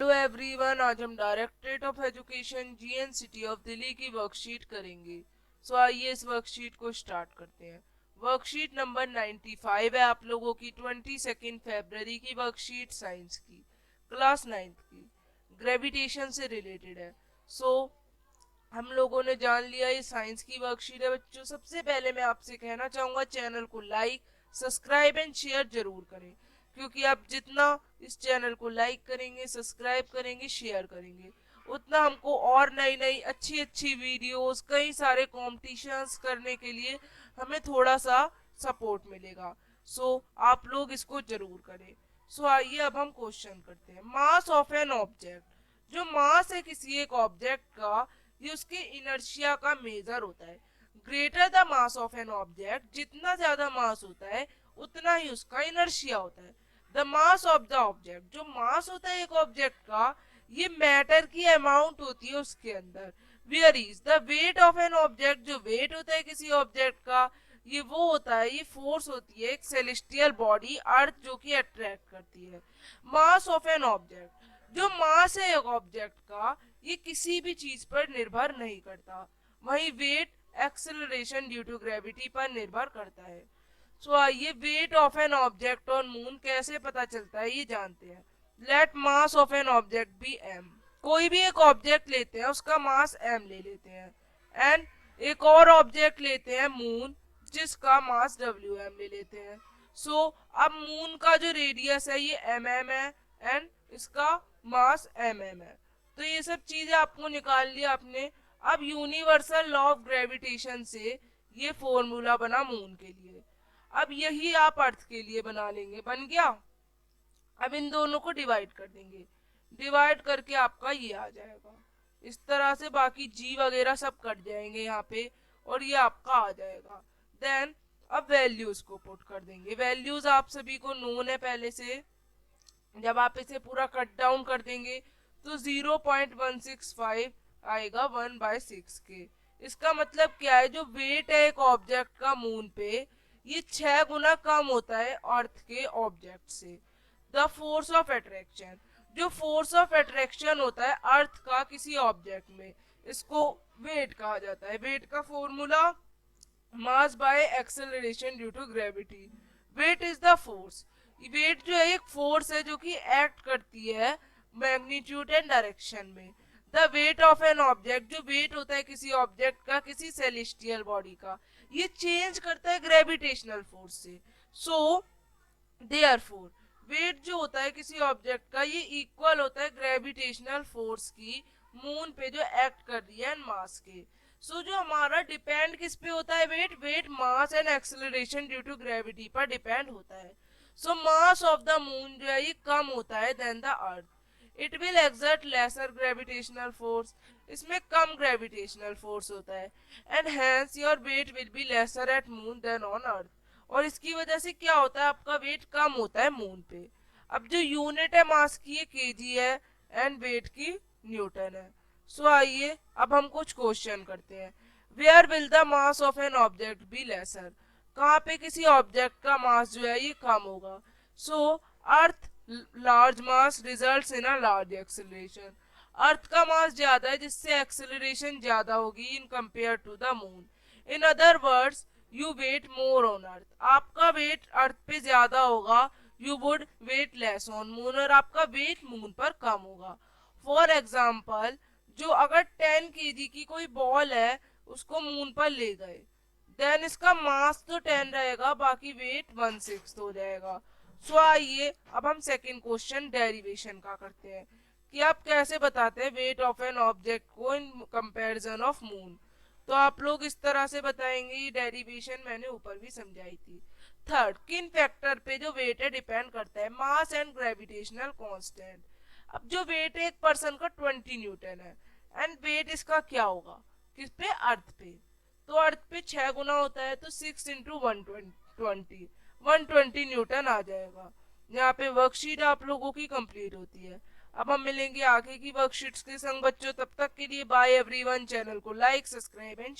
Hello everyone, आज हम directorate of education G N city of Delhi की वर्कशीट करेंगे। आइए इस वर्कशीट को स्टार्ट करते हैं। वर्कशीट नंबर 95 है आप लोगों की 22 फरवरी की वर्कशीट, साइंस की, क्लास 9th की, ग्रेविटेशन से रिलेटेड है। हम लोगों ने जान लिया ये साइंस की वर्कशीट है बच्चों। सबसे पहले मैं आपसे कहना चाहूंगा चैनल को लाइक, सब्सक्राइब एंड शेयर जरूर करें, क्योंकि आप जितना इस चैनल को लाइक करेंगे, सब्सक्राइब करेंगे, शेयर करेंगे, उतना हमको और नई नई अच्छी अच्छी वीडियोस, कई सारे कॉम्पिटिशन्स करने के लिए हमें थोड़ा सा सपोर्ट मिलेगा। आप लोग इसको जरूर करें। आइए अब हम क्वेश्चन करते हैं। मास ऑफ एन ऑब्जेक्ट, जो मास है किसी एक ऑब्जेक्ट का, ये उसके इनर्शिया का मेजर होता है। Greater the mass of an object, जितना ज्यादा मास होता है उतना ही उसका इनर्शिया होता है। The mass of the object, जो मास होता है एक ऑब्जेक्ट का, ये मैटर की अमाउंट होती है उसके अंदर। Where is the weight of an object, जो वेट होता है किसी ऑब्जेक्ट का, ये वो होता है, ये फोर्स होती है एक सेलेस्टियल बॉडी अर्थ जो कि अट्रैक्ट करती है। मास ऑफ एन ऑब्जेक्ट, जो मास है एक ऑब्जेक्ट का, ये किसी भी चीज पर निर्भर नहीं करता। वही weight acceleration due to gravity पर निर्भर करता है। आइए weight of an object on moon कैसे पता चलता है ये जानते हैं। Let mass of an object be M, कोई भी एक ऑब्जेक्ट लेते हैं उसका मास एम ले लेते हैं, एंड एक और ऑब्जेक्ट लेते हैं मून, जिसका मास डब्ल्यू एम ले लेते हैं। अब मून का जो रेडियस है ये एम एम है, एंड इसका मास एम एम है। तो ये सब चीजें आपको निकाल लिया आपने। अब यूनिवर्सल लॉ ऑफ ग्रेविटेशन से ये फॉर्मूला बना मून के लिए, अब यही आप अर्थ के लिए बना लेंगे। बन गया। अब इन दोनों को डिवाइड कर देंगे, डिवाइड करके आपका ये आ जाएगा इस तरह से। बाकी जी वगैरह सब कट जाएंगे यहाँ पे, और ये आपका आ जाएगा। देन अब वैल्यूज को पुट कर देंगे। वैल्यूज आप सभी को नोन है पहले से। जब आप इसे पूरा कट डाउन कर देंगे तो 0.165 आएगा 1/6 के। इसका मतलब क्या है, जो वेट है एक ऑब्जेक्ट का मून पे, ये 6 गुना कम होता है अर्थ के ऑब्जेक्ट से। द फोर्स ऑफ अट्रैक्शन, जो फोर्स ऑफ अट्रैक्शन होता है अर्थ का किसी ऑब्जेक्ट में, इसको वेट कहा जाता है। वेट का formula mass by acceleration due to gravity. Weight is the force, weight जो है एक फोर्स है जो कि एक्ट करती है मैग्नीट्यूड एंड डायरेक्शन में। The weight of an object, जो वेट होता है किसी ऑब्जेक्ट का किसी सेलेस्टियल बॉडी का, ये चेंज करता है ग्रेविटेशनल फोर्स से। देयरफॉर वेट जो होता है किसी ऑब्जेक्ट का, ये इक्वल होता है ग्रेविटेशनल फोर्स की मून पे जो एक्ट कर रही है मास के। जो हमारा डिपेंड किस पे होता है, weight, weight mass and acceleration due to gravity पर डिपेंड होता है। मास ऑफ द मून जो है ये कम होता है than the earth. It will exert lesser gravitational force, इसमें कम ग्रेविटेशनल फोर्स होता है, and hence your weight will be lesser at moon than on earth. और इसकी वजह से क्या होता है, आपका वेट कम होता है मून पे। अब जो यूनिट है मास की ये केजी है, एंड वेट की न्यूटन है। आइए अब हम कुछ क्वेश्चन करते हैं। Where will the mass of an object be lesser, कहाँ पे किसी ऑब्जेक्ट का मास जो है ये कम होगा। Earth large mass results in a large acceleration, earth का मास ज्यादा है जिससे एक्सेलरेशन ज्यादा होगी in compare to the moon. In other words you weigh more on earth, आपका वेट अर्थ पे ज्यादा होगा, you would weigh less on moon, और आपका वेट मून पर कम होगा। फॉर एग्जाम्पल, जो अगर 10 kg की कोई बॉल है उसको मून पर ले गए, देन इसका मास तो 10 रहेगा, बाकी वेट 1/6 हो जाएगा। आइए अब हम सेकंड क्वेश्चन डेरिवेशन का करते हैं कि आप कैसे बताते हैं वेट ऑफ एन ऑब्जेक्ट को इन कंपैरिजन ऑफ मून। तो आप लोग इस तरह से बताएंगे, ये डेरिवेशन मैंने ऊपर भी समझाई थी। थर्ड, किन फैक्टर पे जो वेट है डिपेंड करता है, मास एंड ग्रेविटेशनल कांस्टेंट। अब जो वेट है एक पर्सन का 20 न्यूटन है, एंड वेट इसका क्या होगा किस पे, अर्थ पे। तो अर्थ पे 6 गुना होता है, तो 6 इंटू 120 न्यूटन आ जाएगा। यहाँ पे वर्कशीट आप लोगों की कंप्लीट होती है। अब हम मिलेंगे आगे की वर्कशीट्स के संग बच्चों, तब तक के लिए बाय एवरीवन। चैनल को लाइक, सब्सक्राइब एंड